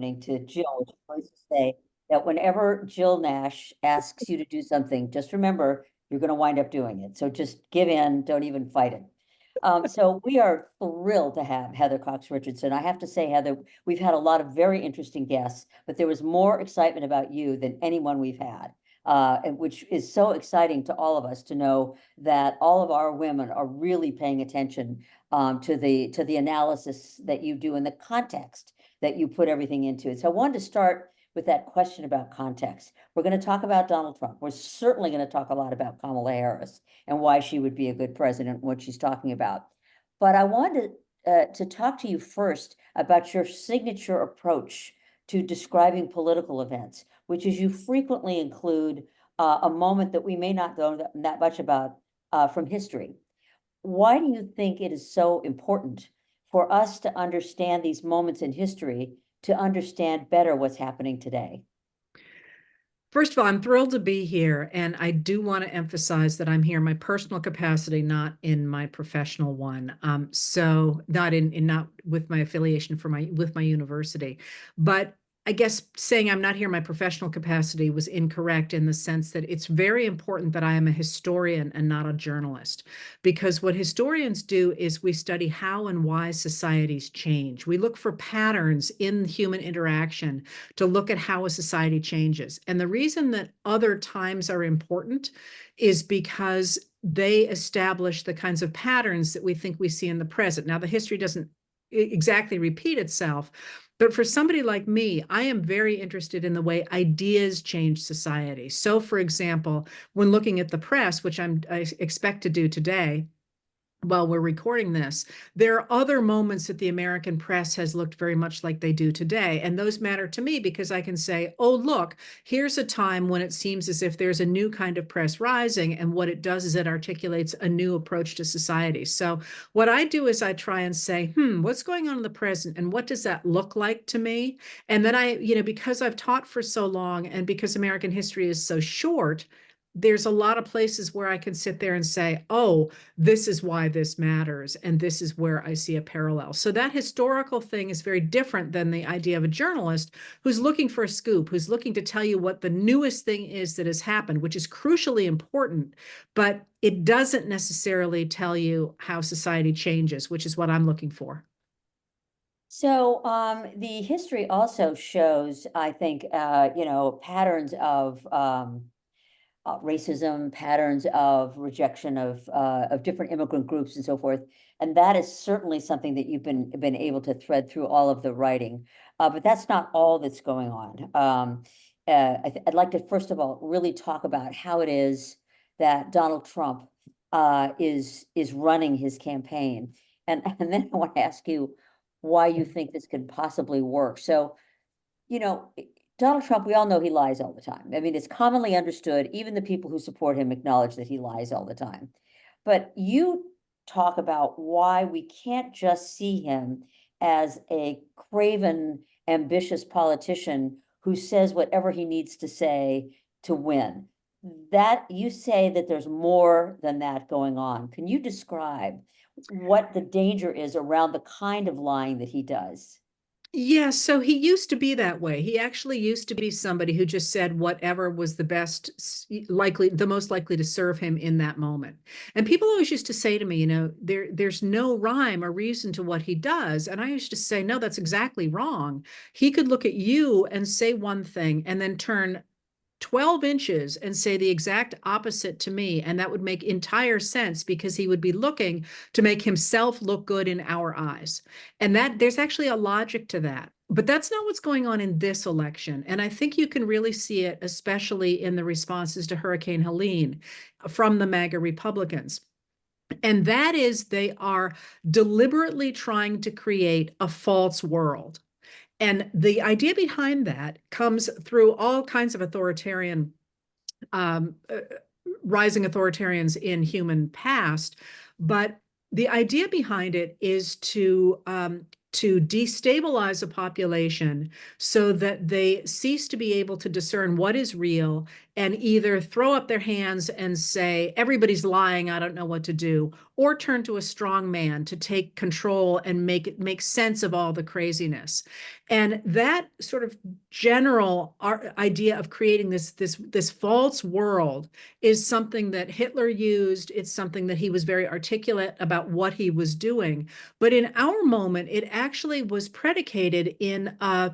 opening to Jill, which I always say that whenever Jill Nash asks you to do something, just remember you're going to wind up doing it. So just give in, don't even fight it. So we are thrilled to have Heather Cox Richardson. I have to say, Heather, we've had a lot of very interesting guests, but there was more excitement about you than anyone we've had. Which is so exciting to all of us to know that all of our women are really paying attention to the analysis that you do and the context that you put everything into. So I wanted to start with that question about context. We're going to talk about Donald Trump. We're certainly going to talk a lot about Kamala Harris and why she would be a good president, what she's talking about. But I wanted to talk to you first about your signature approach to describing political events, which is you frequently include a moment that we may not know that much about from history. Why do you think it is so important for us to understand these moments in history to understand better what's happening today? First of all, I'm thrilled to be here, and I do want to emphasize that I'm here in my personal capacity, not in my professional one. So not with my affiliation with my university. But I guess saying I'm not here in my professional capacity was incorrect in the sense that it's very important that I am a historian and not a journalist, because what historians do is we study how and why societies change. We look for patterns in human interaction to look at how a society changes. And the reason that other times are important is because they establish the kinds of patterns that we think we see in the present. Now, the history doesn't exactly repeat itself, but for somebody like me, I am very interested in the way ideas change society. So, for example, when looking at the press, which I expect to do today, while we're recording this, there are other moments that the American press has looked very much like they do today. And those matter to me because I can say, oh, look, here's a time when it seems as if there's a new kind of press rising. And what it does is it articulates a new approach to society. So what I do is I try and say, what's going on in the present? And what does that look like to me? And then because I've taught for so long and because American history is so short, there's a lot of places where I can sit there and say, oh, this is why this matters. And this is where I see a parallel. So that historical thing is very different than the idea of a journalist who's looking for a scoop, who's looking to tell you what the newest thing is that has happened, which is crucially important, but it doesn't necessarily tell you how society changes, which is what I'm looking for. So the history also shows, I think, patterns of racism, patterns of rejection of different immigrant groups and so forth. And that is certainly something that you've been able to thread through all of the writing. But that's not all that's going on. I'd like to, first of all, really talk about how it is that Donald Trump is running his campaign. And then I want to ask you why you think this could possibly work. So, you know, Donald Trump, we all know he lies all the time. I mean, it's commonly understood, even the people who support him acknowledge that he lies all the time. But you talk about why we can't just see him as a craven, ambitious politician who says whatever he needs to say to win. That you say that there's more than that going on. Can you describe what the danger is around the kind of lying that he does? Yeah, so he used to be that way. He actually used to be somebody who just said whatever was the most likely to serve him in that moment. And people always used to say to me, there's no rhyme or reason to what he does. And I used to say, no, that's exactly wrong. He could look at you and say one thing and then turn 12 inches and say the exact opposite to me. And that would make entire sense because he would be looking to make himself look good in our eyes. And that there's actually a logic to that. But that's not what's going on in this election. And I think you can really see it, especially in the responses to Hurricane Helene from the MAGA Republicans. And that is, they are deliberately trying to create a false world. And the idea behind that comes through all kinds of um, uh, rising authoritarians in human past. But the idea behind it is to destabilize a population so that they cease to be able to discern what is real and either throw up their hands and say, everybody's lying, I don't know what to do, or turn to a strong man to take control and make sense of all the craziness. And that sort of general idea of creating this false world is something that Hitler used. It's something that he was very articulate about what he was doing. But in our moment, it actually was predicated in a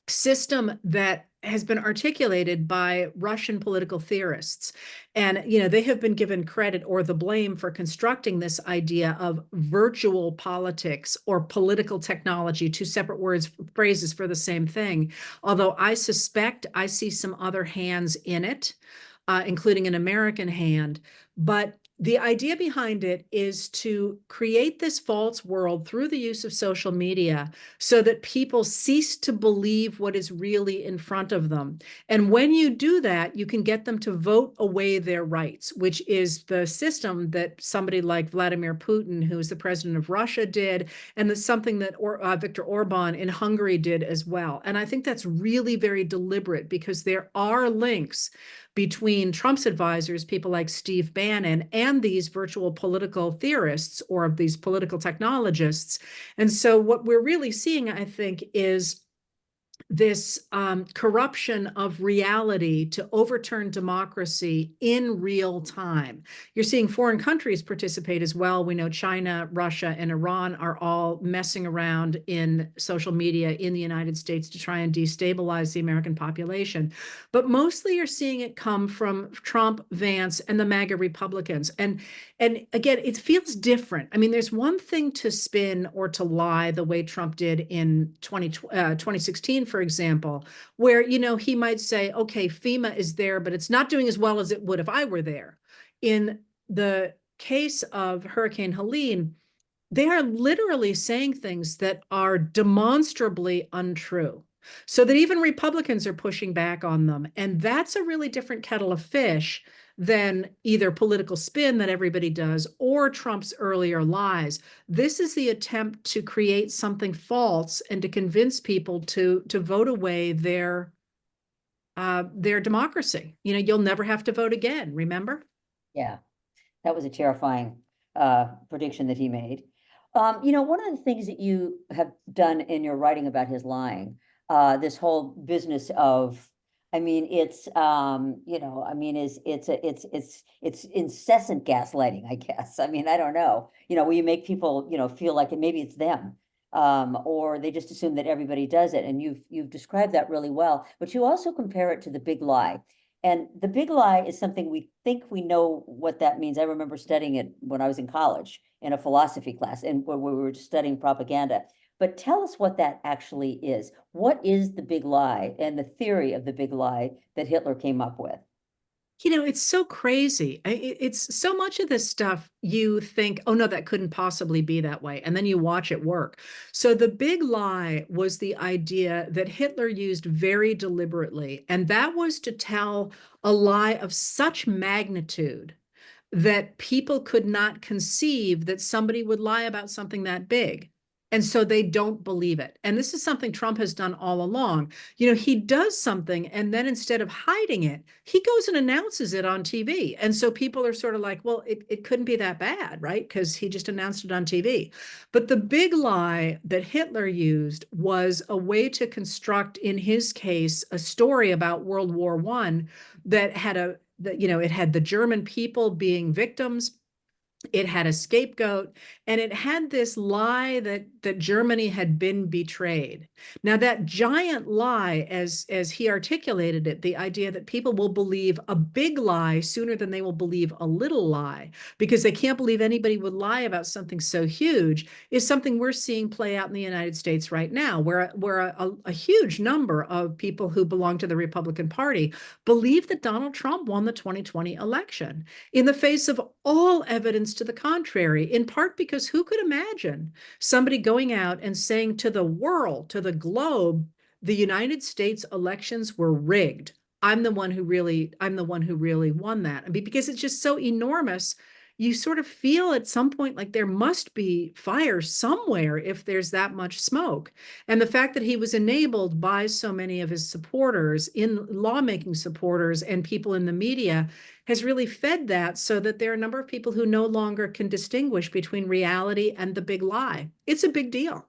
system that has been articulated by Russian political theorists. And, they have been given credit or the blame for constructing this idea of virtual politics or political technology, two separate words, phrases for the same thing. Although I suspect I see some other hands in it, including an American hand. But the idea behind it is to create this false world through the use of social media so that people cease to believe what is really in front of them. And when you do that, you can get them to vote away their rights, which is the system that somebody like Vladimir Putin, who is the president of Russia, did, and that's something that Viktor Orban in Hungary did as well. And I think that's really very deliberate because there are links between Trump's advisors, people like Steve Bannon, and these virtual political theorists or these political technologists. And so what we're really seeing, I think, is this corruption of reality to overturn democracy in real time. You're seeing foreign countries participate as well. We know China, Russia, and Iran are all messing around in social media in the United States to try and destabilize the American population. But mostly you're seeing it come from Trump, Vance, and the MAGA Republicans. And again, it feels different. I mean, there's one thing to spin or to lie the way Trump did in 2016, for example, where, he might say, okay, FEMA is there, but it's not doing as well as it would if I were there. In the case of Hurricane Helene, they are literally saying things that are demonstrably untrue. So that even Republicans are pushing back on them. And that's a really different kettle of fish than either political spin that everybody does or Trump's earlier lies. This is the attempt to create something false and to convince people to vote away their democracy. You'll never have to vote again, remember? Yeah, that was a terrifying prediction that he made. One of the things that you have done in your writing about his lying, this whole business of, I mean, it's I mean, it's incessant gaslighting, I guess. I mean, I don't know, where you make people, feel like maybe it's them, or they just assume that everybody does it. And you've described that really well, but you also compare it to the big lie. And the big lie is something we think we know what that means. I remember studying it when I was in college in a philosophy class and where we were studying propaganda. But tell us what that actually is. What is the big lie and the theory of the big lie that Hitler came up with? It's so crazy. It's so much of this stuff you think, oh no, that couldn't possibly be that way. And then you watch it work. So the big lie was the idea that Hitler used very deliberately. And that was to tell a lie of such magnitude that people could not conceive that somebody would lie about something that big. And so they don't believe it. And this is something Trump has done all along. He does something and then instead of hiding it, he goes and announces it on TV. And so people are sort of like, well, it couldn't be that bad, right? Because he just announced it on TV. But the big lie that Hitler used was a way to construct, in his case, a story about World War I that had it had the German people being victims. It had a scapegoat, and it had this lie that Germany had been betrayed. Now, that giant lie, as he articulated it, the idea that people will believe a big lie sooner than they will believe a little lie, because they can't believe anybody would lie about something so huge, is something we're seeing play out in the United States right now, where a huge number of people who belong to the Republican Party believe that Donald Trump won the 2020 election in the face of all evidence to the contrary, in part because who could imagine somebody going out and saying to the world, to the globe, the United States elections were rigged. I'm the one who really won that. I mean, because it's just so enormous. you sort of feel at some point like there must be fire somewhere if there's that much smoke. And the fact that he was enabled by so many of his supporters, in lawmaking supporters and people in the media, has really fed that, so that there are a number of people who no longer can distinguish between reality and the big lie. It's a big deal.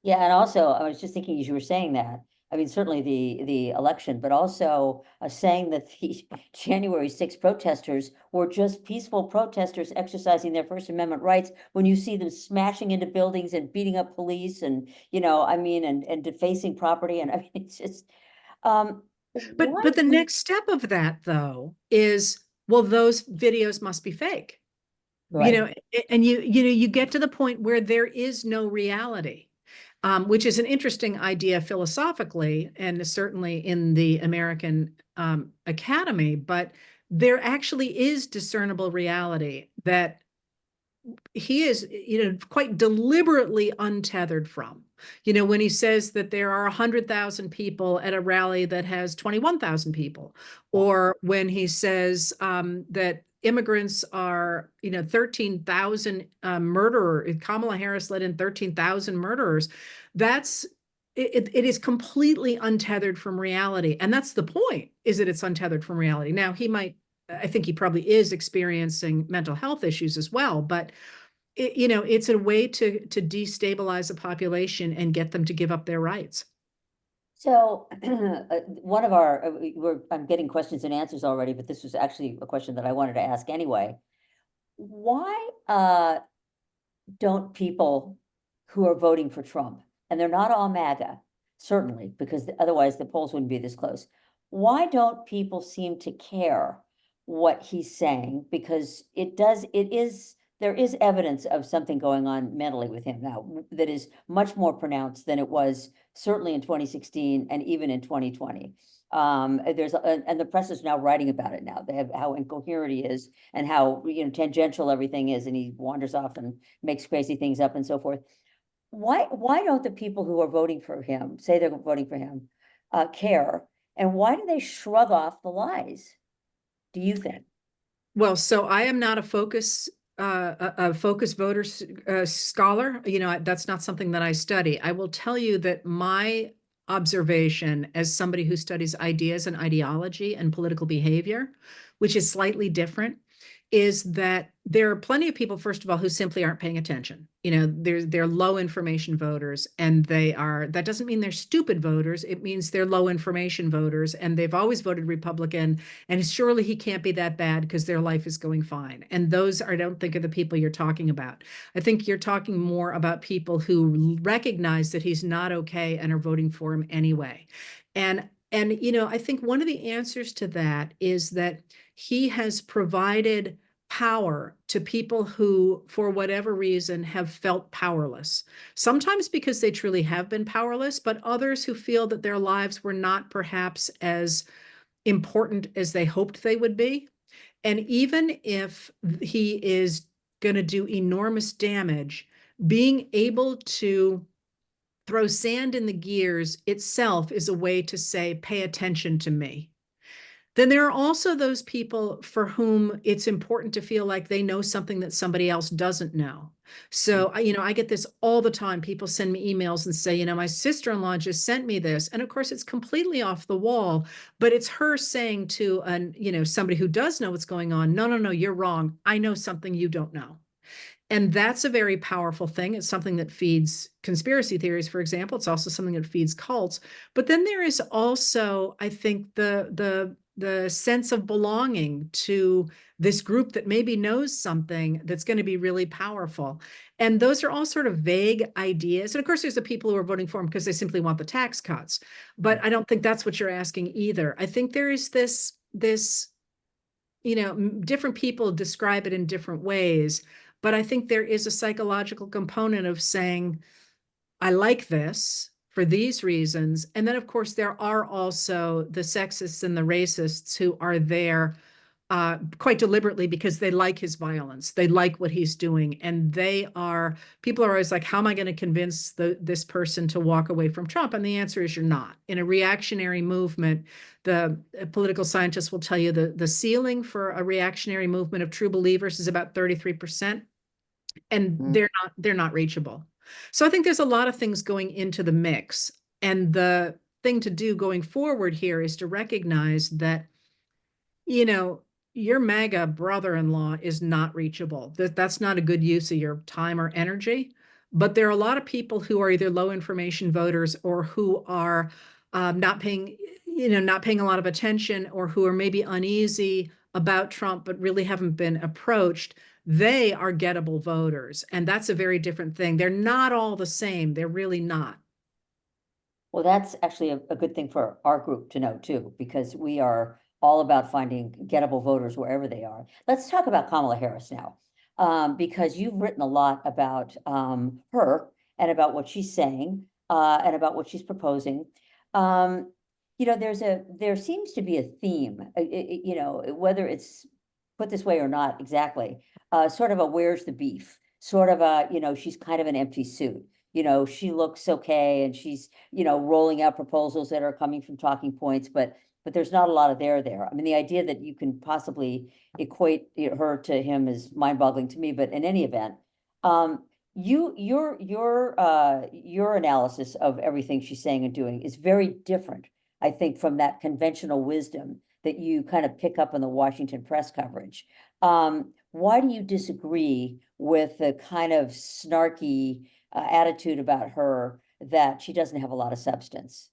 Yeah, and also I was just thinking as you were saying that, I mean, certainly the election, but also saying that the January 6th protesters were just peaceful protesters exercising their First Amendment rights when you see them smashing into buildings and beating up police and, I mean, and defacing property. And I mean, it's just, But why? but the next step of that, though, is, well, those videos must be fake. You Right. know, and you get to the point where there is no reality, which is an interesting idea philosophically, and certainly in the American Academy. But there actually is discernible reality that he is, quite deliberately untethered from. When he says that there are 100,000 people at a rally that has 21,000 people, Yeah. or when he says that immigrants are, 13,000 murderers. Kamala Harris let in 13,000 murderers. That's it is completely untethered from reality. And that's the point, is that it's untethered from reality. Now, I think he probably is experiencing mental health issues as well, but it's a way to destabilize a population and get them to give up their rights. So one of our, I'm getting questions and answers already, but this was actually a question that I wanted to ask anyway. Why don't people who are voting for Trump, and they're not all MAGA, certainly, because otherwise the polls wouldn't be this close. Why don't people seem to care what he's saying? Because there is evidence of something going on mentally with him now that is much more pronounced than it was certainly in 2016 and even in 2020. And the press is now writing about it now. They have how incoherent he is and how, tangential everything is, and he wanders off and makes crazy things up and so forth. Why don't the people who are voting for him, say they're voting for him, care? And why do they shrug off the lies, do you think? Well, so I am not a focus voter scholar. That's not something that I study. I will tell you that my observation as somebody who studies ideas and ideology and political behavior, which is slightly different, is that there are plenty of people, first of all, who simply aren't paying attention. They're low information voters, and that doesn't mean they're stupid voters. It means they're low information voters, and they've always voted Republican. And surely he can't be that bad because their life is going fine. And those, I don't think, are the people you're talking about. I think you're talking more about people who recognize that he's not okay and are voting for him anyway. And I think one of the answers to that is that he has provided power to people who, for whatever reason, have felt powerless. Sometimes because they truly have been powerless, but others who feel that their lives were not perhaps as important as they hoped they would be. And even if he is going to do enormous damage, being able to throw sand in the gears itself is a way to say, pay attention to me. Then there are also those people for whom it's important to feel like they know something that somebody else doesn't know. So, I get this all the time. People send me emails and say, my sister-in-law just sent me this. And of course, it's completely off the wall, but it's her saying to somebody who does know what's going on, no, no, no, you're wrong. I know something you don't know. And that's a very powerful thing. It's something that feeds conspiracy theories, for example. It's also something that feeds cults. But then there is also, I think, the sense of belonging to this group that maybe knows something that's going to be really powerful. And those are all sort of vague ideas. And of course, there's the people who are voting for him because they simply want the tax cuts. But I don't think that's what you're asking either. I think there is this different people describe it in different ways, but I think there is a psychological component of saying, I like this for these reasons. And then, of course, there are also the sexists and the racists who are there quite deliberately because they like his violence. They like what he's doing. And people are always like, how am I going to convince this person to walk away from Trump? And the answer is you're not. In a reactionary movement, the political scientists will tell you the ceiling for a reactionary movement of true believers is about 33%, and Mm. they're not reachable. So I think there's a lot of things going into the mix. And the thing to do going forward here is to recognize that, you know, your MAGA brother-in-law is not reachable. That's not a good use of your time or energy. But there are a lot of people who are either low information voters or who are not paying a lot of attention, or who are maybe uneasy about Trump but really haven't been approached. They are gettable voters, and that's a very different thing. They're not all the same. They're really not. Well, that's actually a good thing for our group to know too, because we are all about finding gettable voters wherever they are. Let's talk about Kamala Harris now, because you've written a lot about her and about what she's saying and about what she's proposing. Um, there seems to be a theme, whether it's put this way or not exactly, sort of a where's the beef, sort of a, she's kind of an empty suit. She looks okay and she's, rolling out proposals that are coming from talking points, but there's not a lot of there. I mean, the idea that you can possibly equate her to him is mind-boggling to me, but in any event, your analysis of everything she's saying and doing is very different, I think, from that conventional wisdom that you kind of pick up in the Washington press coverage. Why do you disagree with the kind of snarky attitude about her that she doesn't have a lot of substance?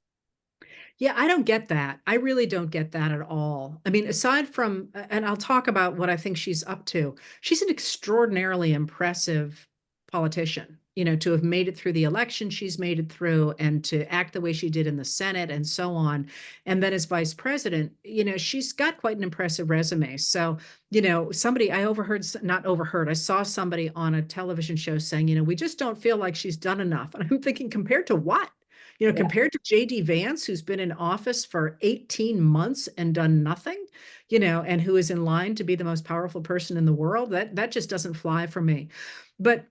Yeah, I don't get that. I really don't get that at all. I mean, aside from, and I'll talk about what I think she's up to. She's an extraordinarily impressive politician, to have made it through the election she's made it through, and to act the way she did in the Senate and so on. And then as vice president, she's got quite an impressive resume. So, not overheard, I saw somebody on a television show saying, we just don't feel like she's done enough. And I'm thinking, compared to what? Yeah. Compared to JD Vance, who's been in office for 18 months and done nothing, and who is in line to be the most powerful person in the world, that just doesn't fly for me. But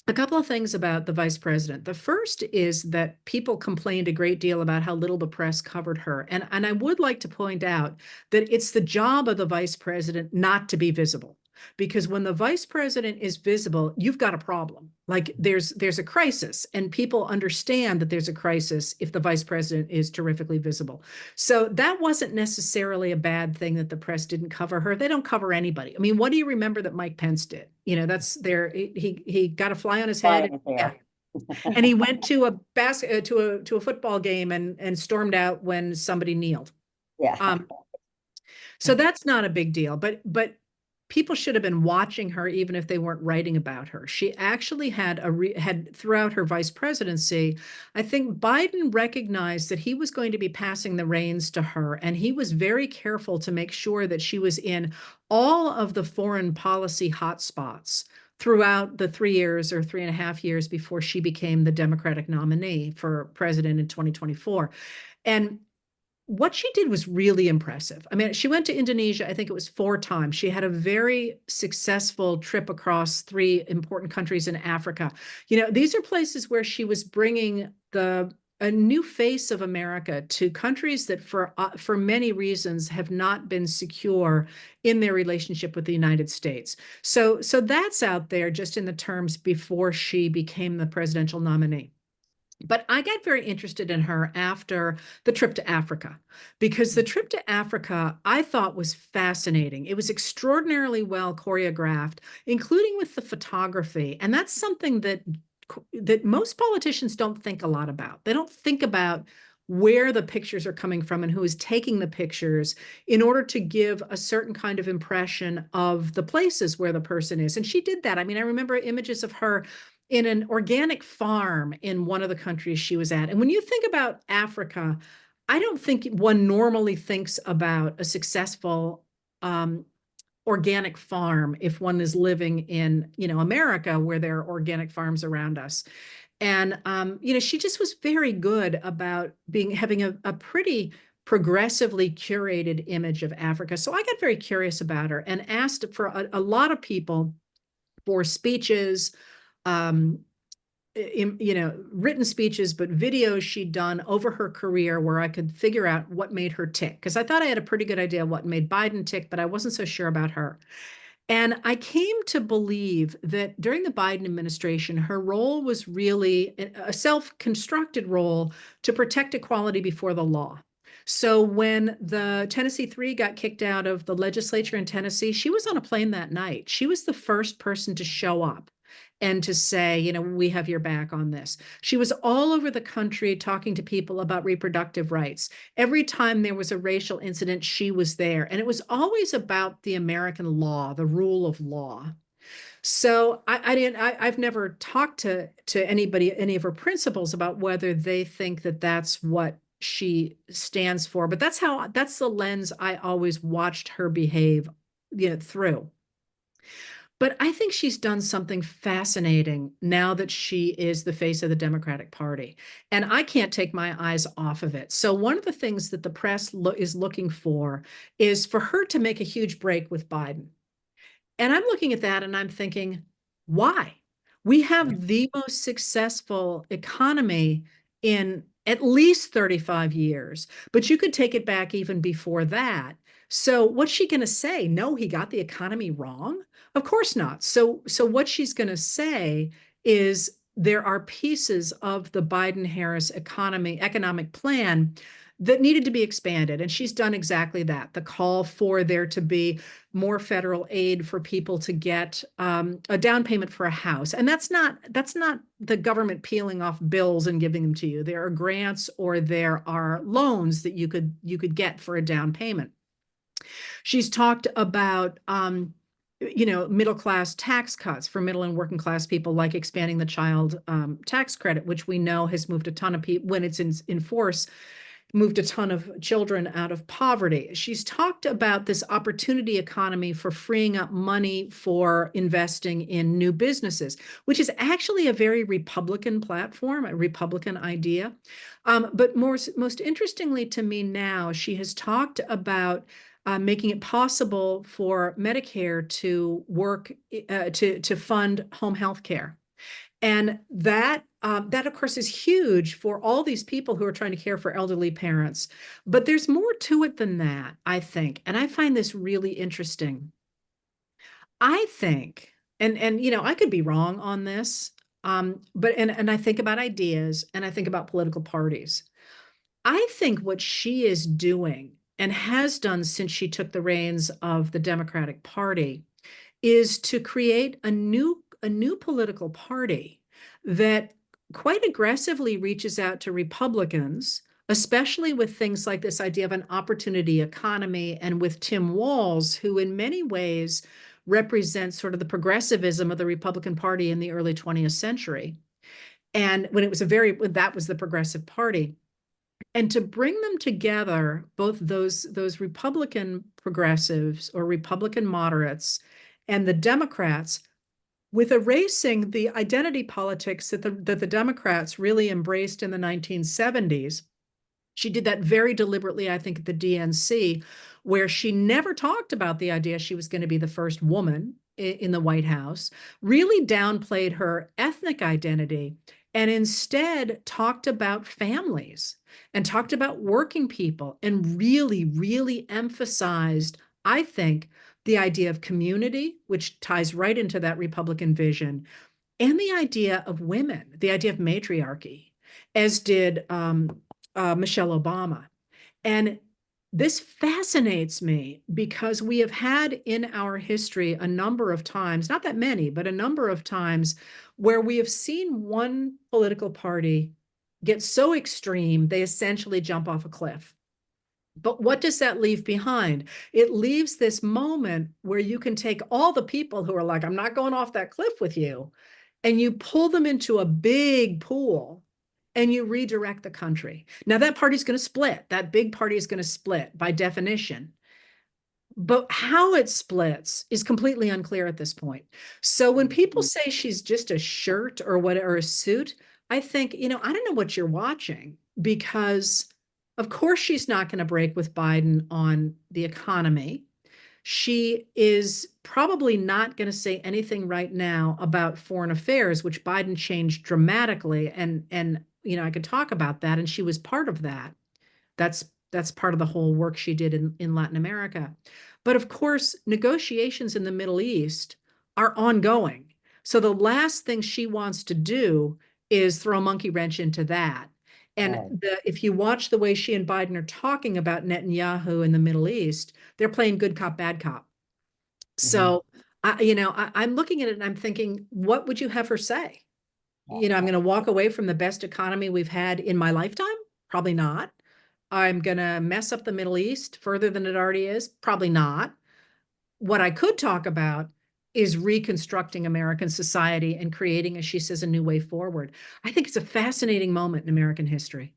a couple of things about the vice president. The first is that people complained a great deal about how little the press covered her. And I would like to point out that it's the job of the vice president not to be visible. Because when the vice president is visible, you've got a problem. Like there's a crisis, and people understand that there's a crisis if the vice president is terrifically visible. So that wasn't necessarily a bad thing that the press didn't cover her. They don't cover anybody. I mean, what do you remember that Mike Pence did? That's there. He got a fly on his Fly head. in his Yeah. hair. And he went to a basket to a football game and stormed out when somebody kneeled. Yeah. Um, so that's not a big deal, but people should have been watching her even if they weren't writing about her. She actually had throughout her vice presidency, I think Biden recognized that he was going to be passing the reins to her, and he was very careful to make sure that she was in all of the foreign policy hotspots throughout the 3 years or 3.5 years before she became the Democratic nominee for president in 2024. And what she did was really impressive. I mean, she went to Indonesia, I think it was 4 times. She had a very successful trip across 3 important countries in Africa. These are places where she was bringing a new face of America to countries that for many reasons have not been secure in their relationship with the United States. So that's out there just in the terms before she became the presidential nominee. But I got very interested in her after the trip to Africa, because the trip to Africa I thought was fascinating. It was extraordinarily well choreographed, including with the photography. And that's something that most politicians don't think a lot about. They don't think about where the pictures are coming from and who is taking the pictures in order to give a certain kind of impression of the places where the person is. And she did that. I mean, I remember images of her in an organic farm in one of the countries she was at. And when you think about Africa, I don't think one normally thinks about a successful organic farm if one is living in, America, where there are organic farms around us. And she just was very good about having a pretty progressively curated image of Africa. So I got very curious about her and asked for a lot of people for speeches, um, written speeches, but videos she'd done over her career where I could figure out what made her tick. Because I thought I had a pretty good idea what made Biden tick, but I wasn't so sure about her. And I came to believe that during the Biden administration, her role was really a self-constructed role to protect equality before the law. So when the Tennessee Three got kicked out of the legislature in Tennessee, she was on a plane that night. She was the first person to show up and to say, we have your back on this. She was all over the country talking to people about reproductive rights. Every time there was a racial incident, she was there. And it was always about the American law, the rule of law. So I've never talked to anybody, any of her principals about whether they think that that's what she stands for, but that's the lens I always watched her behave, through. But I think she's done something fascinating now that she is the face of the Democratic Party. And I can't take my eyes off of it. So, one of the things that the press is looking for is for her to make a huge break with Biden. And I'm looking at that and I'm thinking, why? We have the most successful economy in at least 35 years, but you could take it back even before that. So what's she going to say? No, he got the economy wrong? Of course not. So what she's going to say is there are pieces of the Biden-Harris economic plan that needed to be expanded. And she's done exactly that. The call for there to be more federal aid for people to get a down payment for a house. And that's not the government peeling off bills and giving them to you. There are grants or there are loans that you could get for a down payment. She's talked about middle class tax cuts for middle and working class people, like expanding the child tax credit, which we know has moved a ton of people when it's in force, moved a ton of children out of poverty. She's talked about this opportunity economy for freeing up money for investing in new businesses, which is actually a very Republican platform, a Republican idea. But most interestingly to me now, she has talked about making it possible for Medicare to work to fund home health care. And that of course is huge for all these people who are trying to care for elderly parents. But there's more to it than that, I think. And I find this really interesting. I think, and I could be wrong on this, but and I think about ideas and I think about political parties. I think what she is doing and has done since she took the reins of the Democratic Party is to create a new political party that quite aggressively reaches out to Republicans, especially with things like this idea of an opportunity economy, and with Tim Walz, who in many ways represents sort of the progressivism of the Republican Party in the early 20th century. And that was the Progressive Party. And to bring them together, both those Republican progressives or Republican moderates and the Democrats, with erasing the identity politics that the Democrats really embraced in the 1970s. She did that very deliberately, I think, at the DNC, where she never talked about the idea she was going to be the first woman in the White House, really downplayed her ethnic identity, and instead talked about families and talked about working people and really, really emphasized, I think, the idea of community, which ties right into that Republican vision, and the idea of women, the idea of matriarchy, as did Michelle Obama. And this fascinates me because we have had in our history a number of times, not that many, but a number of times where we have seen one political party get so extreme, they essentially jump off a cliff. But what does that leave behind? It leaves this moment where you can take all the people who are like, I'm not going off that cliff with you, and you pull them into a big pool and you redirect the country. Now, that party's going to split. That big party is going to split by definition. But how it splits is completely unclear at this point. So when people say she's just a shirt or a suit, I think, I don't know what you're watching, because Of course, she's not going to break with Biden on the economy. She is probably not going to say anything right now about foreign affairs, which Biden changed dramatically. And I could talk about that, and she was part of that. That's part of the whole work she did in Latin America. But of course, negotiations in the Middle East are ongoing. So the last thing she wants to do is throw a monkey wrench into that. And Right. if you watch the way she and Biden are talking about Netanyahu in the Middle East, they're playing good cop, bad cop. Mhm. So, I'm looking at it and I'm thinking, what would you have her say? Yeah. I'm going to walk away from the best economy we've had in my lifetime? Probably not. I'm going to mess up the Middle East further than it already is? Probably not. What I could talk about is reconstructing American society and creating, as she says, a new way forward. I think it's a fascinating moment in American history.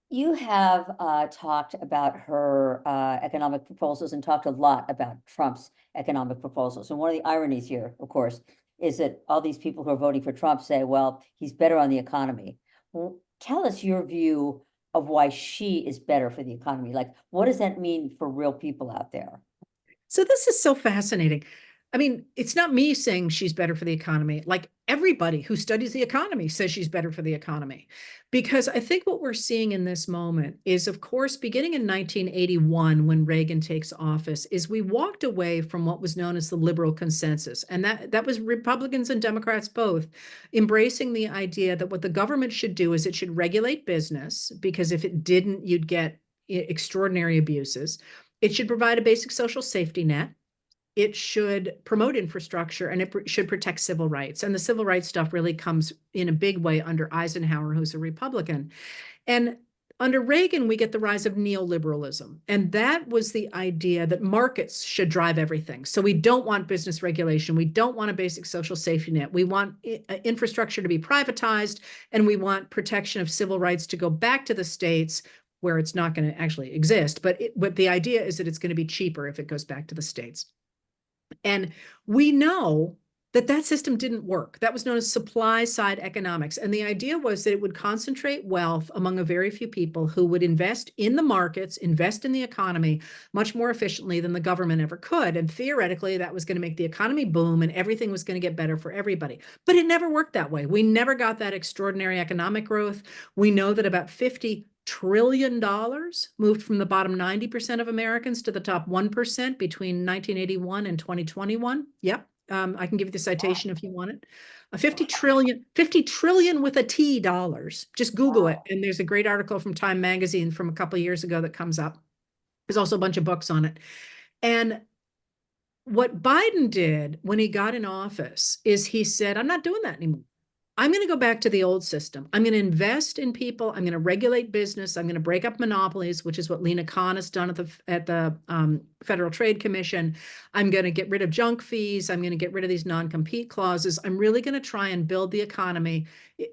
You have talked about her economic proposals and talked a lot about Trump's economic proposals. And one of the ironies here, of course, is that all these people who are voting for Trump say, well, he's better on the economy. Well, tell us your view of why she is better for the economy. Like, what does that mean for real people out there? So this is so fascinating. I mean, it's not me saying she's better for the economy. Like everybody who studies the economy says she's better for the economy. Because I think what we're seeing in this moment is, of course, beginning in 1981, when Reagan takes office, is we walked away from what was known as the liberal consensus. And that was Republicans and Democrats both embracing the idea that what the government should do is it should regulate business, because if it didn't, you'd get extraordinary abuses. It should provide a basic social safety net. It should promote infrastructure, and it should protect civil rights. And the civil rights stuff really comes in a big way under Eisenhower, who's a Republican. And under Reagan, we get the rise of neoliberalism. And that was the idea that markets should drive everything. So we don't want business regulation. We don't want a basic social safety net. We want infrastructure to be privatized, and we want protection of civil rights to go back to the states where it's not going to actually exist. But the idea is that it's going to be cheaper if it goes back to the states. And we know that that system didn't work. That was known as supply side economics. And the idea was that it would concentrate wealth among a very few people who would invest in the markets, invest in the economy much more efficiently than the government ever could. And theoretically, that was going to make the economy boom and everything was going to get better for everybody. But it never worked that way. We never got that extraordinary economic growth. We know that about $50 trillion moved from the bottom 90% of Americans to the top 1% between 1981 and 2021. Yep. I can give you the Wow. citation if you want it. 50 trillion with a T dollars. Just Google it. Wow. And there's a great article from Time Magazine from a couple of years ago that comes up. There's also a bunch of books on it. And what Biden did when he got in office is he said, I'm not doing that anymore. I'm going to go back to the old system. I'm going to invest in people. I'm going to regulate business. I'm going to break up monopolies, which is what Lena Khan has done at the Federal Trade Commission. I'm going to get rid of junk fees. I'm going to get rid of these non-compete clauses. I'm really going to try and build the economy,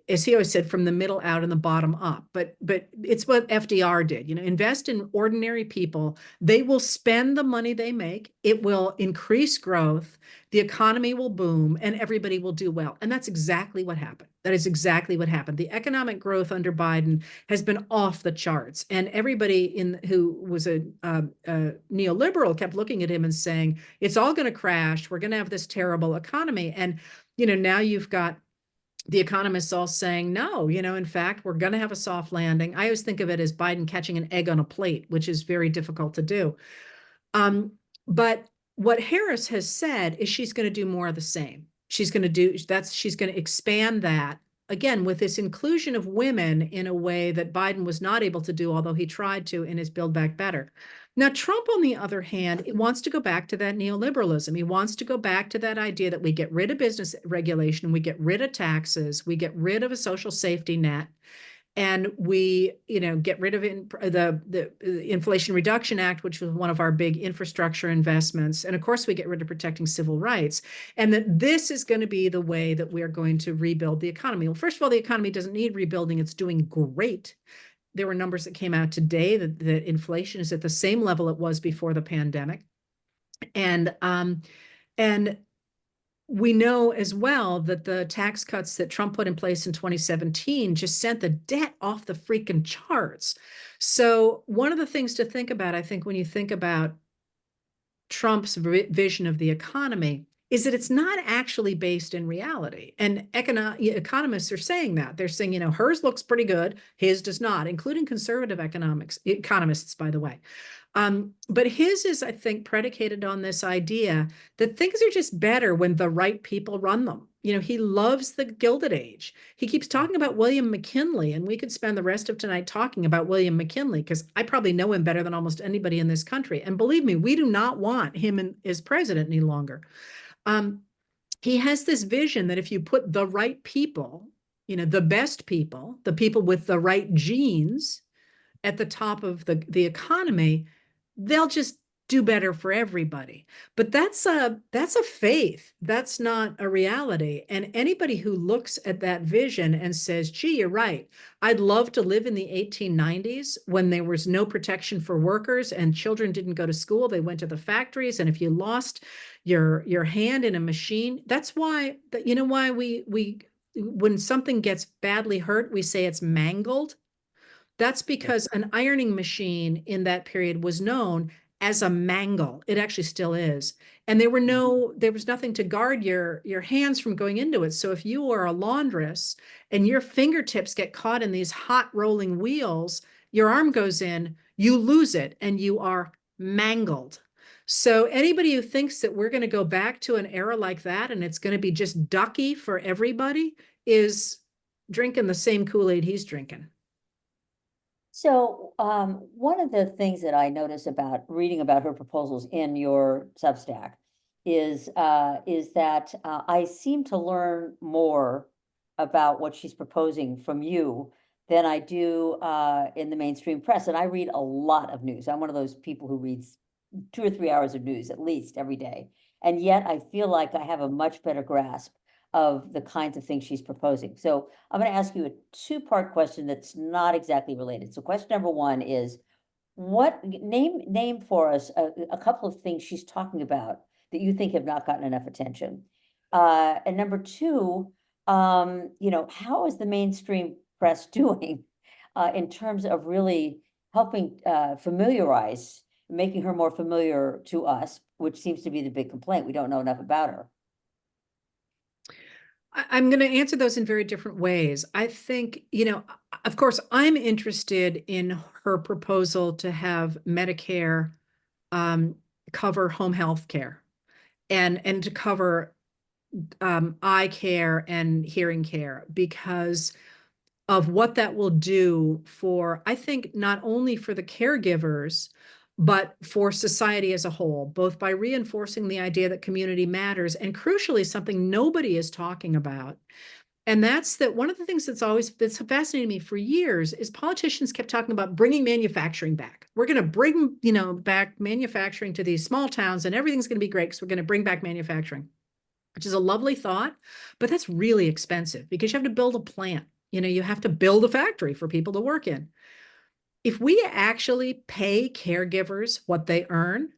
as he always said, from the middle out and the bottom up. But it's what FDR did. Invest in ordinary people. They will spend the money they make. It will increase growth. The economy will boom and everybody will do well. And that's exactly what happened. That is exactly what happened. The economic growth under Biden has been off the charts. And everybody who was a neoliberal kept looking at him and saying, it's all going to crash. We're going to have this terrible economy. And, now you've got the economists all saying, no, in fact, we're going to have a soft landing. I always think of it as Biden catching an egg on a plate, which is very difficult to do. But what Harris has said is she's going to do more of the same. She's going to expand that again with this inclusion of women in a way that Biden was not able to do, although he tried to in his Build Back Better. Now, Trump, on the other hand, wants to go back to that neoliberalism. He wants to go back to that idea that we get rid of business regulation, we get rid of taxes, we get rid of a social safety net, and we get rid of the Inflation Reduction Act, which was one of our big infrastructure investments, and of course we get rid of protecting civil rights, and that this is going to be the way that we are going to rebuild the economy. Well, first of all, the economy doesn't need rebuilding. It's doing great. There were numbers that came out today that inflation is at the same level it was before the pandemic. And we know as well that the tax cuts that Trump put in place in 2017 just sent the debt off the freaking charts. So one of the things to think about, I think, when you think about Trump's vision of the economy is that it's not actually based in reality. And economists are saying that. They're saying, hers looks pretty good, his does not, including conservative economists, by the way. But his is, I think, predicated on this idea that things are just better when the right people run them. He loves the Gilded Age. He keeps talking about William McKinley, and we could spend the rest of tonight talking about William McKinley because I probably know him better than almost anybody in this country. And believe me, we do not want him as president any longer. Um, he has this vision that if you put the right people, the best people, the people with the right genes at the top of the economy, they'll just do better for everybody. But that's a faith. That's not a reality. And anybody who looks at that vision and says, gee, you're right. I'd love to live in the 1890s when there was no protection for workers and children didn't go to school. They went to the factories. And if you lost your hand in a machine, that's why, why we when something gets badly hurt, we say it's mangled. That's because an ironing machine in that period was known as a mangle. It actually still is. And there was nothing to guard your hands from going into it. So if you are a laundress and your fingertips get caught in these hot rolling wheels, your arm goes in, you lose it, and you are mangled. So anybody who thinks that we're going to go back to an era like that and it's going to be just ducky for everybody is drinking the same Kool-Aid he's drinking. So, one of the things that I notice about reading about her proposals in your Substack is that I seem to learn more about what she's proposing from you than I do in the mainstream press. And I read a lot of news. I'm one of those people who reads 2 or 3 hours of news at least every day. And yet I feel like I have a much better grasp of the kinds of things she's proposing. So I'm going to ask you a two-part question that's not exactly related. So question number one is, what name for us a couple of things she's talking about that you think have not gotten enough attention? And number two, how is the mainstream press doing in terms of really helping familiarize, making her more familiar to us, which seems to be the big complaint. We don't know enough about her. I'm going to answer those in very different ways. I think, of course, I'm interested in her proposal to have Medicare cover home health care and to cover eye care and hearing care because of what that will do for, I think, not only for the caregivers, but for society as a whole, both by reinforcing the idea that community matters and crucially, something nobody is talking about. And that's that one of the things that's fascinated me for years is politicians kept talking about bringing manufacturing back. We're going to bring, back manufacturing to these small towns and everything's going to be great because we're going to bring back manufacturing, which is a lovely thought, but that's really expensive because you have to build a plant. You have to build a factory for people to work in. If we actually pay caregivers what they earn,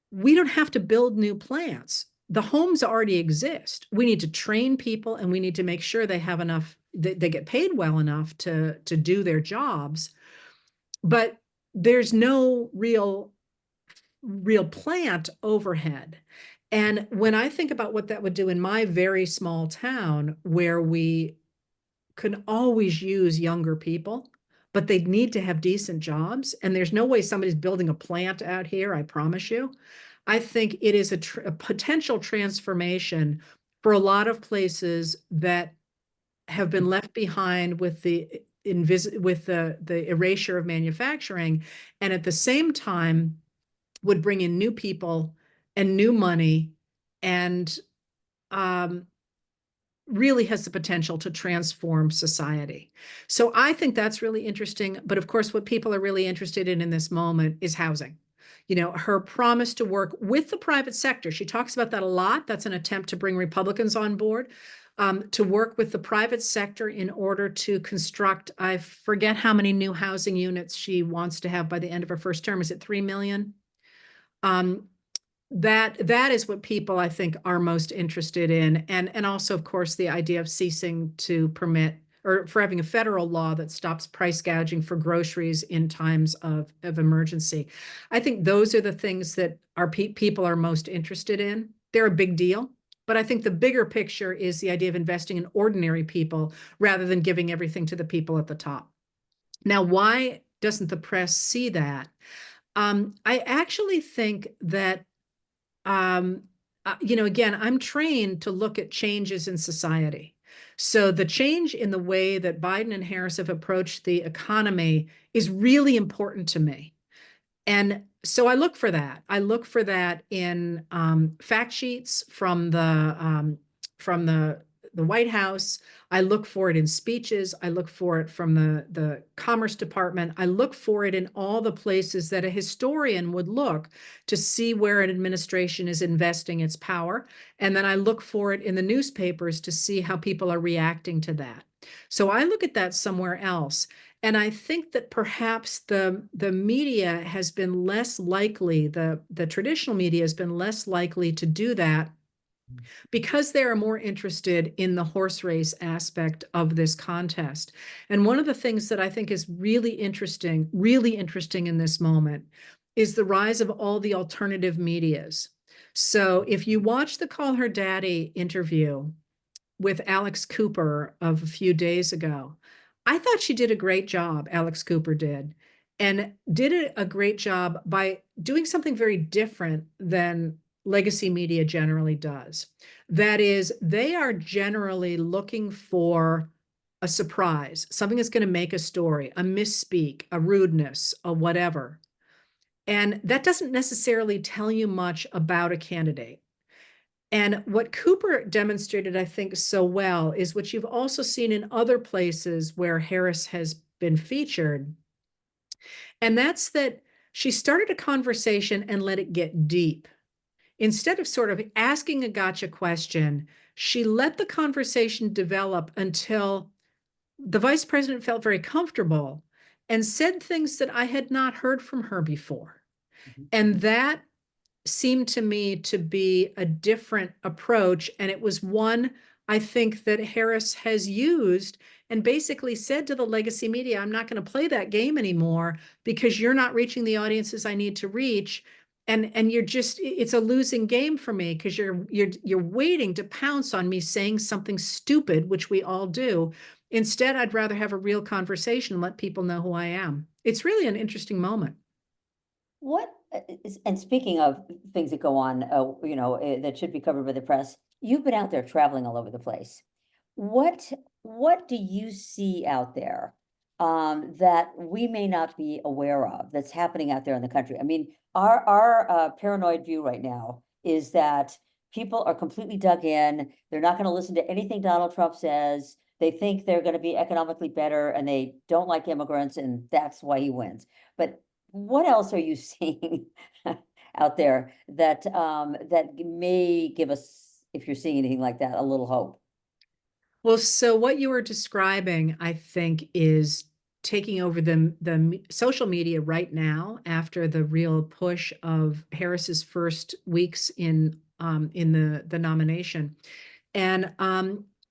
we don't have to build new plants. The homes already exist. We need to train people and we need to make sure they have enough, they get paid well enough to do their jobs. But there's no real plant overhead. And when I think about what that would do in my very small town where we can always use younger people, but they need to have decent jobs. And there's no way somebody's building a plant out here, I promise you. I think it is a potential transformation for a lot of places that have been left behind with the erasure of manufacturing, and at the same time would bring in new people and new money and really has the potential to transform society. So I think that's really interesting. But of course, what people are really interested in this moment is housing. Her promise to work with the private sector. She talks about that a lot. That's an attempt to bring Republicans on board, to work with the private sector in order to construct, I forget how many new housing units she wants to have by the end of her first term. Is it 3 million? that is what people, I think, are most interested in. And also, of course, the idea of ceasing to permit, or for having a federal law that stops price gouging for groceries in times of emergency. I think those are the things that our people are most interested in. They're a big deal. But I think the bigger picture is the idea of investing in ordinary people rather than giving everything to the people at the top. Now, why doesn't the press see that? I actually think that um, again, I'm trained to look at changes in society. So the change in the way that Biden and Harris have approached the economy is really important to me. And so I look for that. I look for that in fact sheets from the White House. I look for it in speeches. I look for it from the Commerce Department. I look for it in all the places that a historian would look to see where an administration is investing its power. And then I look for it in the newspapers to see how people are reacting to that. So I look at that somewhere else. And I think that perhaps the media has been less likely, the traditional media has been less likely to do that because they are more interested in the horse race aspect of this contest. And one of the things that I think is really interesting in this moment is the rise of all the alternative medias. So if you watch the Call Her Daddy interview with Alex Cooper of a few days ago, I thought she did a great job, Alex Cooper did, and did a great job by doing something very different than legacy media generally does. That is, they are generally looking for a surprise, something that's going to make a story, a misspeak, a rudeness, a whatever. And that doesn't necessarily tell you much about a candidate. And what Cooper demonstrated, I think, so well is what you've also seen in other places where Harris has been featured. And that's that she started a conversation and let it get deep. Instead of sort of asking a gotcha question, she let the conversation develop until the vice president felt very comfortable and said things that I had not heard from her before. Mhm. And that seemed to me to be a different approach. And it was one I think that Harris has used and basically said to the legacy media, I'm not going to play that game anymore because you're not reaching the audiences I need to reach. And you're just, it's a losing game for me because you're waiting to pounce on me saying something stupid, which we all do. Instead, I'd rather have a real conversation and let people know who I am. It's really an interesting moment. What, and speaking of things that go on, that should be covered by the press, you've been out there traveling all over the place. What, what do you see out there that we may not be aware of that's happening out there in the country? I mean, our paranoid view right now is that people are completely dug in. They're not going to listen to anything Donald Trump says. They think they're going to be economically better and they don't like immigrants, and that's why he wins. But what else are you seeing out there that may give us, if you're seeing anything like that, a little hope? Well, so what you were describing, I think, is taking over the social media right now after the real push of Harris's first weeks in the nomination. And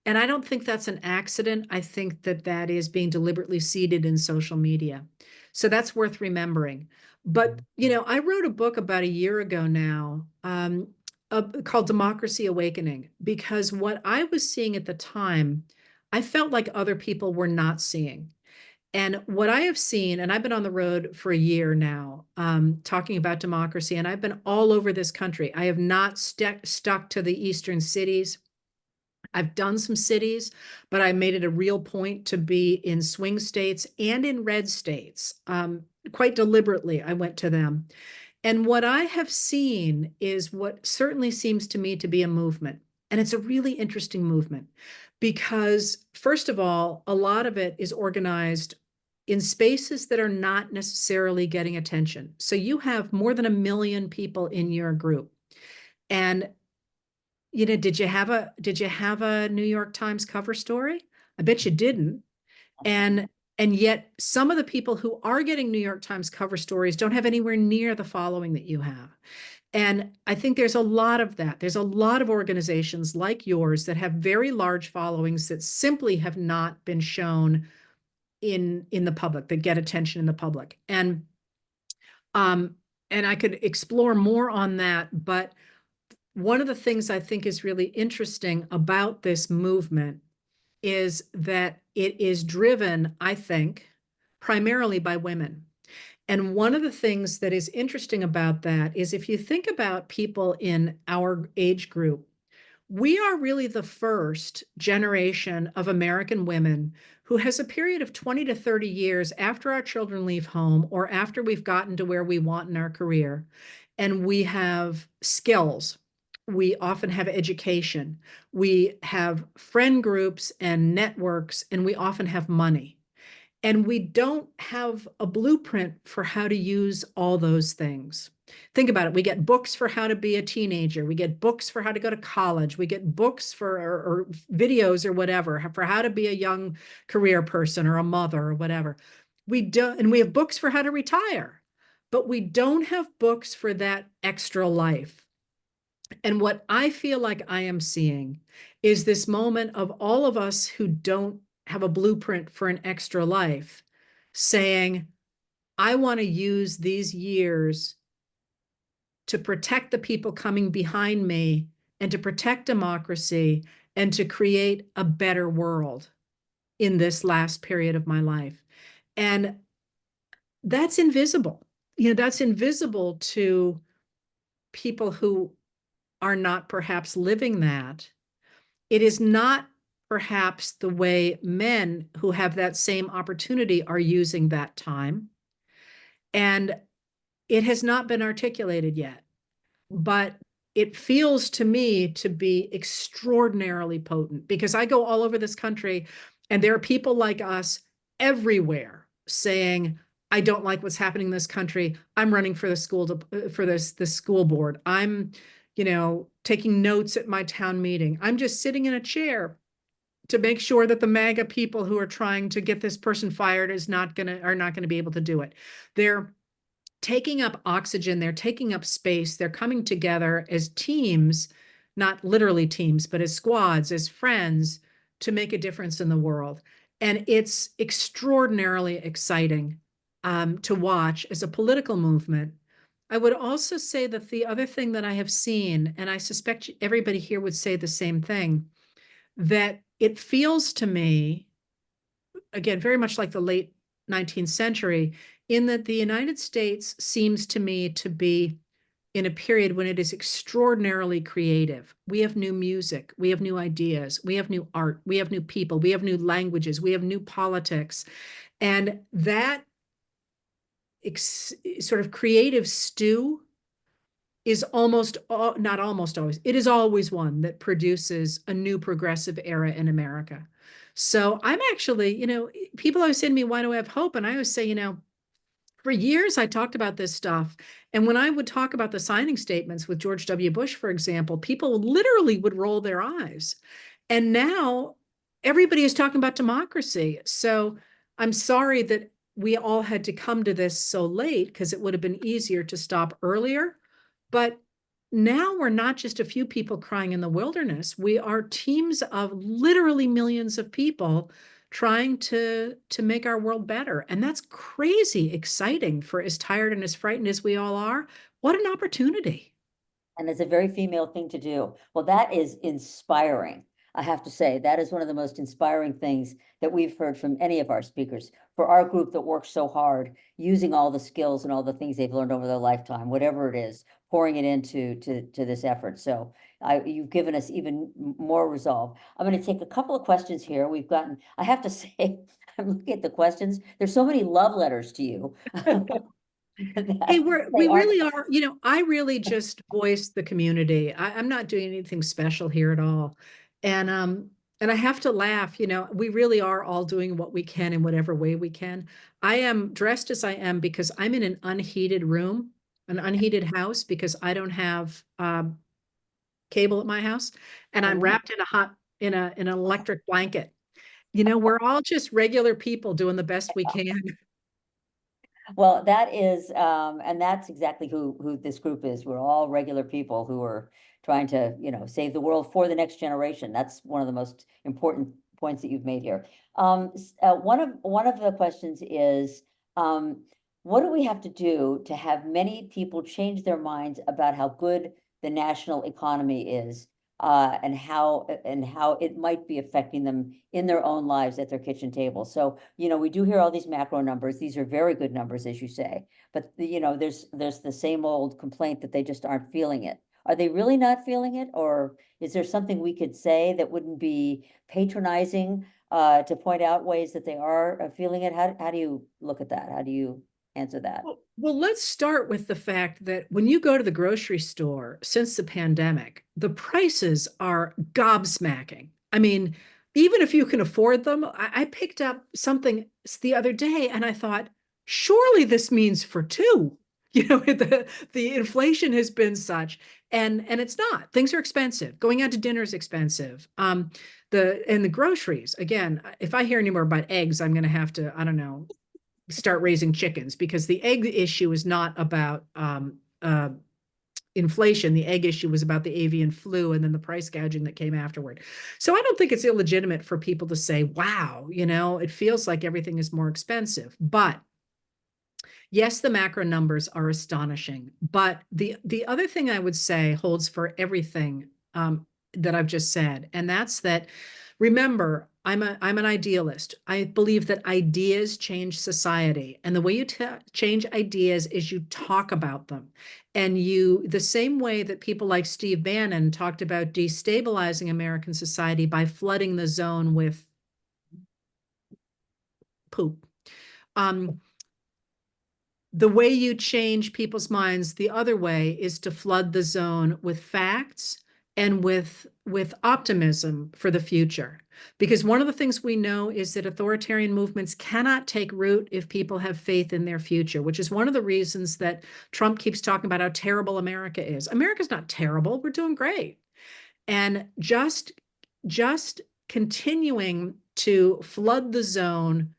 and I don't think that's an accident. I think that that is being deliberately seeded in social media. So that's worth remembering. But, I wrote a book about a year ago now, called Democracy Awakening, because what I was seeing at the time, I felt like other people were not seeing. And what I have seen, and I've been on the road for a year now, talking about democracy, and I've been all over this country. I have not stuck to the eastern cities. I've done some cities, but I made it a real point to be in swing states and in red states. Quite deliberately, I went to them. And what I have seen is what certainly seems to me to be a movement. And it's a really interesting movement because, first of all, a lot of it is organized in spaces that are not necessarily getting attention. So you have more than 1 million people in your group. And did you have a New York Times cover story? I bet you didn't. And and yet some of the people who are getting New York Times cover stories don't have anywhere near the following that you have. And I think there's a lot of that. There's a lot of organizations like yours that have very large followings that simply have not been shown in the public, that get attention in the public. Um, and I could explore more on that, but one of the things I think is really interesting about this movement is that it is driven, I think, primarily by women. And one of the things that is interesting about that is if you think about people in our age group, we are really the first generation of American women who has a period of 20 to 30 years after our children leave home or after we've gotten to where we want in our career. And we have skills. We often have education. We have friend groups and networks, and we often have money. And we don't have a blueprint for how to use all those things. Think about it. We get books for how to be a teenager. We get books for how to go to college. We get books for or videos or whatever for how to be a young career person or a mother or whatever. We don't, and we have books for how to retire, but we don't have books for that extra life. And what I feel like I am seeing is this moment of all of us who don't have a blueprint for an extra life saying, I want to use these years to protect the people coming behind me and to protect democracy and to create a better world in this last period of my life. And that's invisible. That's invisible to people who are not perhaps living that. It is not perhaps the way men who have that same opportunity are using that time. And it has not been articulated yet, but it feels to me to be extraordinarily potent because I go all over this country and there are people like us everywhere saying, I don't like what's happening in this country. I'm running for the school for the school board. I'm, taking notes at my town meeting. I'm just sitting in a chair to make sure that the MAGA people who are trying to get this person fired are not gonna be able to do it. They're taking up oxygen, they're taking up space, they're coming together as teams, not literally teams, but as squads, as friends, to make a difference in the world. And it's extraordinarily exciting to watch as a political movement. I would also say that the other thing that I have seen, and I suspect everybody here would say the same thing, that it feels to me, again, very much like the late 19th century, in that the United States seems to me to be in a period when it is extraordinarily creative. We have new music, we have new ideas, we have new art, we have new people, we have new languages, we have new politics. And that sort of creative stew is not almost always, it is always one that produces a new progressive era in America. So I'm actually, people always say to me, why do I have hope? And I always say, for years I talked about this stuff. And when I would talk about the signing statements with George W. Bush, for example, people literally would roll their eyes. And now everybody is talking about democracy. So I'm sorry that we all had to come to this so late because it would have been easier to stop earlier. But now we're not just a few people crying in the wilderness. We are teams of literally millions of people trying to make our world better. And that's crazy exciting for as tired and as frightened as we all are. What an opportunity. And it's a very female thing to do. Well, that is inspiring. I have to say, that is one of the most inspiring things that we've heard from any of our speakers for our group that works so hard, using all the skills and all the things they've learned over their lifetime, whatever it is, pouring it into this effort. So you've given us even more resolve. I'm going to take a couple of questions here. I have to say, I'm looking at the questions. There's so many love letters to you. Hey, They we aren't. really are, I really just voice the community. I'm not doing anything special here at all. And I have to laugh, we really are all doing what we can in whatever way we can. I am dressed as I am because I'm in an unheated room, an unheated house because I don't have cable at my house, and I'm Mhm. wrapped in a hot in an electric blanket. We're all just regular people doing the best we can. Well, that is, and that's exactly who this group is. We're all regular people who are trying to, save the world for the next generation. That's one of the most important points that you've made here. One of the questions is, um, what do we have to do to have many people change their minds about how good the national economy is, and how it might be affecting them in their own lives at their kitchen table? So, we do hear all these macro numbers. These are very good numbers, as you say, but there's the same old complaint that they just aren't feeling it. Are they really not feeling it, or is there something we could say that wouldn't be patronizing, to point out ways that they are feeling it? How do you look at that? How do you answer that? Well, let's start with the fact that when you go to the grocery store since the pandemic, the prices are gobsmacking. I mean, even if you can afford them, I picked up something the other day and I thought, surely this means for two. The inflation has been such, and it's not. Things are expensive. Going out to dinner is expensive. The groceries, again, if I hear any more about eggs, I'm gonna have to, I don't know, start raising chickens, because the egg issue is not about inflation. The egg issue was about the avian flu and then the price gouging that came afterward. So I don't think it's illegitimate for people to say, wow, it feels like everything is more expensive. But yes, the macro numbers are astonishing. But the other thing I would say holds for everything, that I've just said, and that's that. Remember, I'm an idealist. I believe that ideas change society, and the way you change ideas is you talk about them, and the same way that people like Steve Bannon talked about destabilizing American society by flooding the zone with poop. The way you change people's minds the other way is to flood the zone with facts and with optimism for the future. Because one of the things we know is that authoritarian movements cannot take root if people have faith in their future, which is one of the reasons that Trump keeps talking about how terrible America is. America's not terrible. We're doing great. And just continuing to flood the zone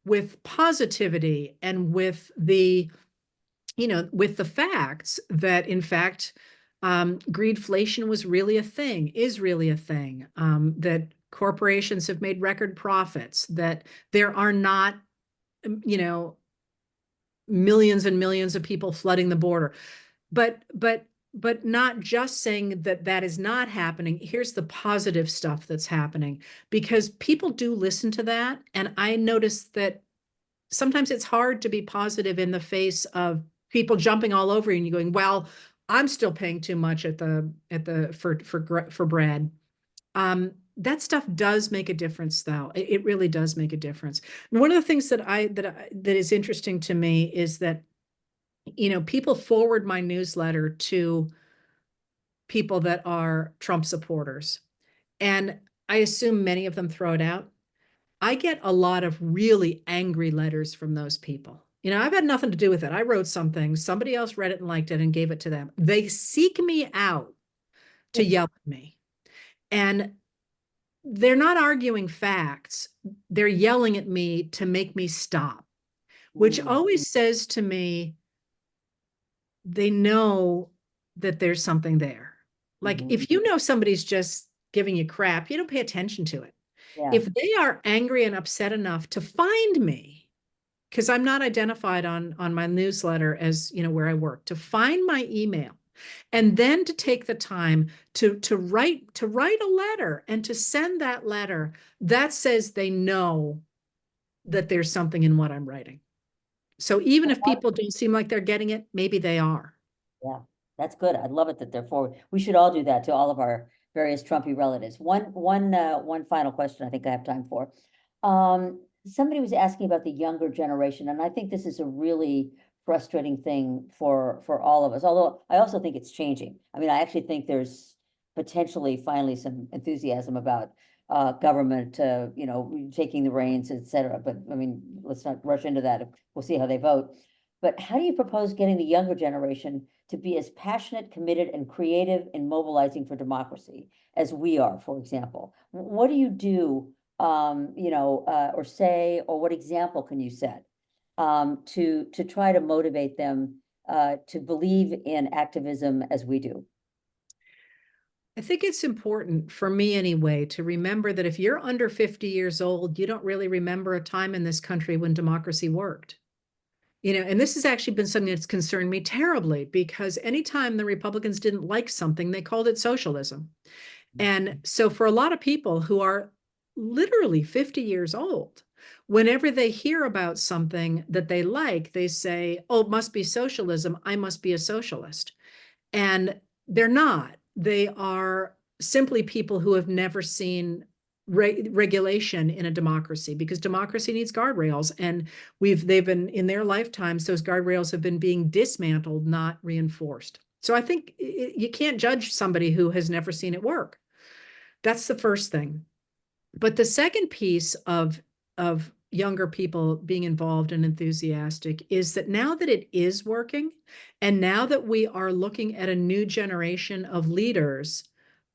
with positivity and with the facts that, in fact, greedflation was really a thing, is really a thing, that corporations have made record profits, that there are not, you know, millions and millions of people flooding the border. But not just saying that that is not happening. Here's the positive stuff that's happening, because people do listen to that. And I noticed that sometimes it's hard to be positive in the face of people jumping all over you and you going, well, I'm still paying too much for bread. That stuff does make a difference, though. It really does make a difference. And one of the things that is interesting to me is that, people forward my newsletter to people that are Trump supporters, and I assume many of them throw it out. I get a lot of really angry letters from those people. I've had nothing to do with it. I wrote something, somebody else read it and liked it and gave it to them. They seek me out to yell at me. And they're not arguing facts. They're yelling at me to make me stop, which Mm, always says to me, they know that there's something there. Like, mhm. if you know somebody's just giving you crap, you don't pay attention to it. Yeah, If they are angry and upset enough to find me, because I'm not identified on my newsletter as, where I work, to find my email, and then to take the time to write a letter and to send that letter, that says they know that there's something in what I'm writing. So even if people don't seem like they're getting it, maybe they are. yeah, that's good. I love it that they're forward. We should all do that to all of our various Trumpy relatives. One final question I think I have time for. Somebody was asking about the younger generation, and I think this is a really frustrating thing for all of us, although I also think it's changing. I mean, I actually think there's potentially finally some enthusiasm about government, taking the reins, et cetera. But I mean, let's not rush into that. We'll see how they vote. But how do you propose getting the younger generation to be as passionate, committed, and creative in mobilizing for democracy as we are, for example? What do you do, or say, or what example can you set to try to motivate them to believe in activism as we do. I think it's important for me anyway to remember that if you're under 50 years old, you don't really remember a time in this country when democracy worked. And this has actually been something that's concerned me terribly because anytime the Republicans didn't like something, they called it socialism. And so for a lot of people who are literally 50 years old, whenever they hear about something that they like, they say, oh, it must be socialism. I must be a socialist. And they're not. They are simply people who have never seen regulation in a democracy because democracy needs guardrails, and they've been in their lifetimes, those guardrails have been being dismantled, not reinforced. So I think you can't judge somebody who has never seen it work. That's the first thing. But the second piece of younger people being involved and enthusiastic is that now that it is working, and now that we are looking at a new generation of leaders,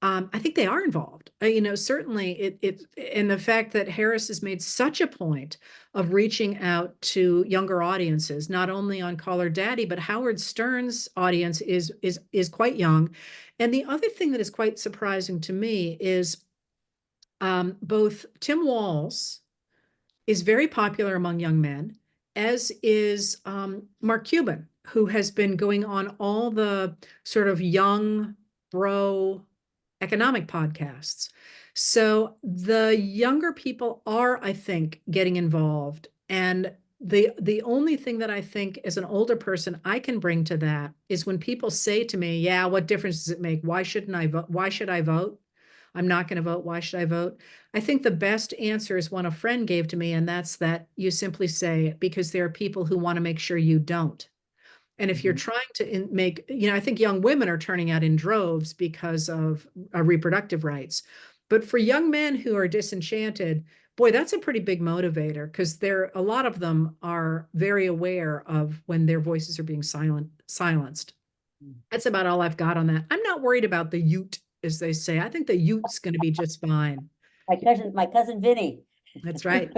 I think they are involved. Certainly and the fact that Harris has made such a point of reaching out to younger audiences, not only on Call Her Daddy, but Howard Stern's audience is quite young. And the other thing that is quite surprising to me is both Tim Walz is very popular among young men, as is Mark Cuban, who has been going on all the sort of young bro economic podcasts. So the younger people are, I think, getting involved. And the only thing that I think as an older person I can bring to that is when people say to me, yeah, what difference does it make? Why shouldn't I vote? Why should I vote? I'm not going to vote. Why should I vote? I think the best answer is one a friend gave to me, and that's that you simply say, because there are people who want to make sure you don't. And if you're trying to make, I think young women are turning out in droves because of reproductive rights. But for young men who are disenchanted, boy, that's a pretty big motivator because a lot of them are very aware of when their voices are being silenced. That's about all I've got on that. I'm not worried about the Ute, as they say. I think the Ute's going to be just fine. My cousin Vinny. That's right.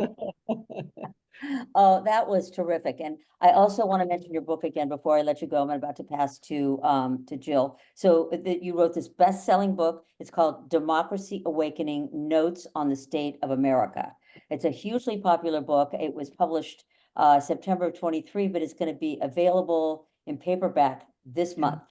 Oh, that was terrific. And I also want to mention your book again before I let you go. I'm about to pass to Jill. So that you wrote this best-selling book. It's called Democracy Awakening: Notes on the State of America. It's a hugely popular book. It was published September of 23, but it's going to be available in paperback this month.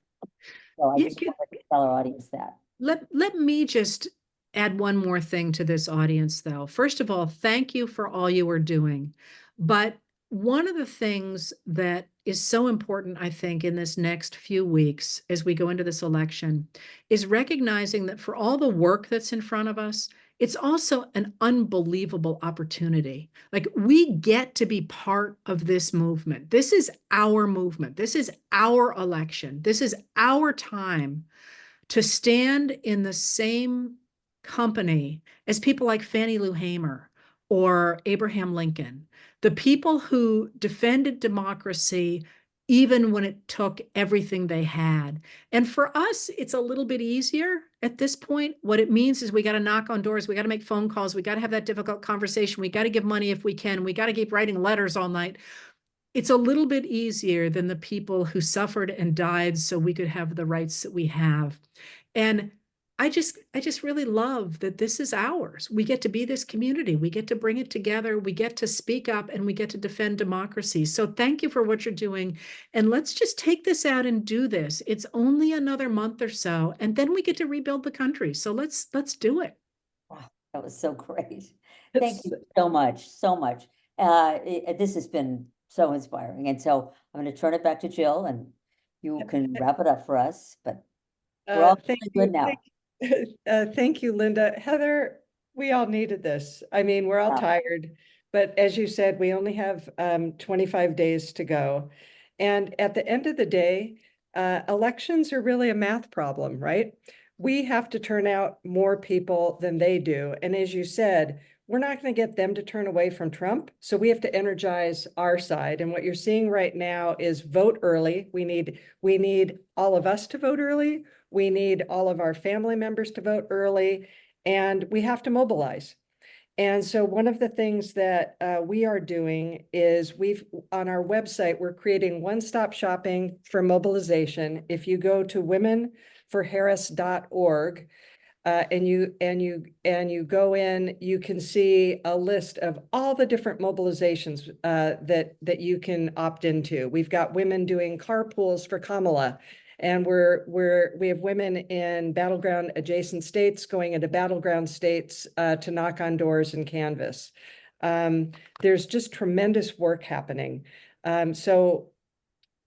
So I just wanted to tell our audience that. Let me just add one more thing to this audience, though. First of all, thank you for all you are doing. But one of the things that is so important, I think, in this next few weeks as we go into this election is recognizing that for all the work that's in front of us, it's also an unbelievable opportunity. Like, we get to be part of this movement. This is our movement. This is our election. This is our time to stand in the same company as people like Fannie Lou Hamer or Abraham Lincoln, the people who defended democracy even when it took everything they had. And for us, it's a little bit easier at this point. What it means is we got to knock on doors, we got to make phone calls, we got to have that difficult conversation, we got to give money if we can, we got to keep writing letters all night. It's a little bit easier than the people who suffered and died so we could have the rights that we have. And I just really love that this is ours. We get to be this community. We get to bring it together. We get to speak up, and we get to defend democracy. So thank you for what you're doing. And let's just take this out and do this. It's only another month or so, and then we get to rebuild the country. So let's do it. Wow, that was so great. Thank It's, you so much, so much. This has been so inspiring. And so I'm going to turn it back to Jill, and you can wrap it up for us, but we're all thank really you, good now. thank you, Linda. Heather, we all needed this. I mean, we're all Yeah. tired, but as you said, we only have 25 days to go. And at the end of the day, elections are really a math problem, right? We have to turn out more people than they do. And as you said, we're not going to get them to turn away from Trump. So we have to energize our side. And what you're seeing right now is vote early. We need all of us to vote early. We need all of our family members to vote early, and we have to mobilize. And so one of the things that we are doing is on our website, we're creating one-stop shopping for mobilization. If you go to womenforharris.org, and you go in, you can see a list of all the different mobilizations that you can opt into. We've got women doing carpools for Kamala, and we have women in battleground adjacent states going into battleground states to knock on doors and canvass. There's just tremendous work happening. So,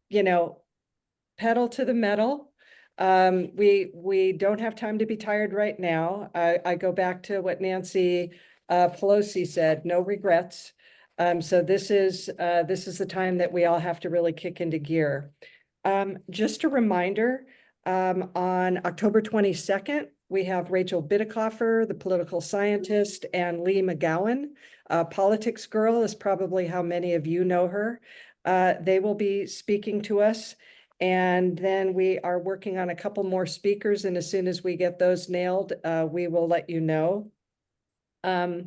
you know, pedal to the metal. We don't have time to be tired right now. I go back to what Nancy Pelosi said, no regrets. So this is the time that we all have to really kick into gear. Just a reminder, on October 22nd, we have Rachel Bidikofer, the political scientist, and Lee McGowan, politics girl is probably how many of you know her. They will be speaking to us. And then we are working on a couple more speakers, and as soon as we get those nailed, we will let you know. I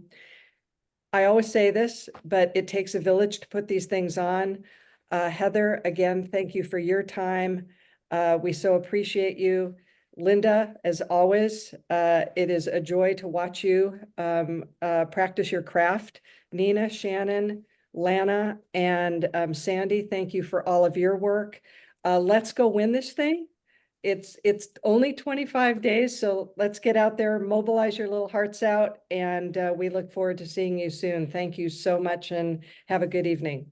always say this, but it takes a village to put these things on. Heather, again, thank you for your time. We so appreciate you. Linda, as always, it is a joy to watch you practice your craft. Nina, Shannon, Lana, and Sandy, thank you for all of your work. Let's go win this thing. It's only 25 days, so let's get out there, mobilize your little hearts out, and we look forward to seeing you soon. Thank you so much and have a good evening.